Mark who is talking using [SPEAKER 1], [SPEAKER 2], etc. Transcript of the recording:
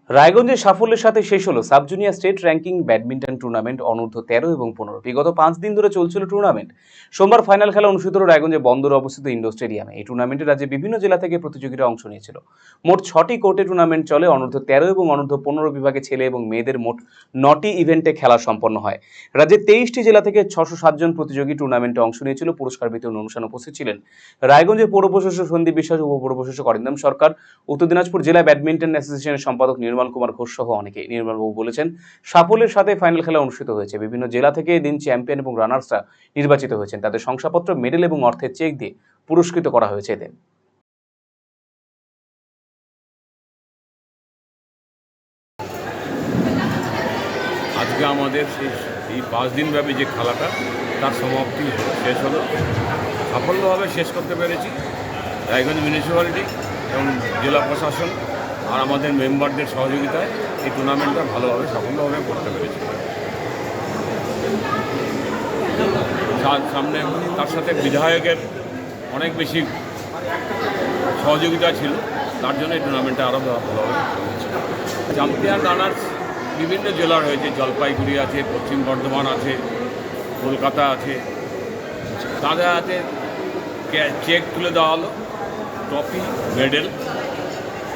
[SPEAKER 1] রায়গঞ্জে সাফল্যের সাথে শেষ হলো sub junior state ranking badminton tournament অনূর্ধ্ব 13 এবং 15। বিগত 5 দিন ধরে চলছিল টুর্নামেন্ট। সোমবার ফাইনাল খেলা অনুষ্ঠিত হলো রায়গঞ্জে বন্দরে অবস্থিত ইন্ডোর স্টেডিয়ামে। এই টুর্নামেন্টে রাজ্যের বিভিন্ন জেলা থেকে প্রতিযোগীরা অংশ নিয়েছিল। মোট 6টি কোর্টে টুর্নামেন্ট চলে। অনূর্ধ্ব 13 এবং অনূর্ধ্ব 15 বিভাগে ছেলে এবং মেয়েদের মোট 9টি ইভেন্টে খেলা সম্পন্ন হয়। রাজ্যের 23টি জেলা থেকে 607 জন প্রতিযোগী টুর্নামেন্টে অংশ নিয়েছিল। পুরস্কার বিতরণ অনুষ্ঠানে উপস্থিত ছিলেন রায়গঞ্জের পৌর প্রশাসক সন্দীপ বিশ্বাস, উপপৌর প্রশাসক অরিন্দম সরকার, উত্তর দিনাজপুর জেলা ব্যাডমিন্টন অ্যাসোসিয়েশনের সম্পাদক নির্মল কুমার ঘোষ সহ অনেকে। নির্মলবাবু বলেছেন, সাফল্যের সাথে ফাইনাল খেলা অনুষ্ঠিত হয়েছে। বিভিন্ন জেলা থেকে এদিন চ্যাম্পিয়ন এবং রানার্সরা নির্বাচিত হয়েছেন। তাদের শংসাপত্র, মেডেল এবং অর্থের চেক দিয়ে পুরস্কৃত করা হয়েছে এদের।
[SPEAKER 2] আজকে আমাদের এই 5 দিনব্যাপী যে খেলাটা তার সমাপ্তি শেষ হলো। সাফল্যভাবে শেষ করতে পেরেছি। রায়গঞ্জ মিউনিসিপ্যালিটি এবং জেলা প্রশাসন আর আমাদের মেম্বারদের সহযোগিতায় এই টুর্নামেন্টটা ভালোভাবে সাফল্যভাবে করতে পেরেছি। সামনে তার সাথে বিধায়কের অনেক বেশি সহযোগিতা ছিল, তার জন্য এই টুর্নামেন্টটা আরও ভালোভাবে হয়েছে। চ্যাম্পিয়ন রানার্স বিভিন্ন জেলার হয়েছে, জলপাইগুড়ি আছে, পশ্চিম বর্ধমান আছে, কলকাতা আছে। তাদের হাতে চেক তুলে দেওয়া হলো, ট্রফি, মেডেল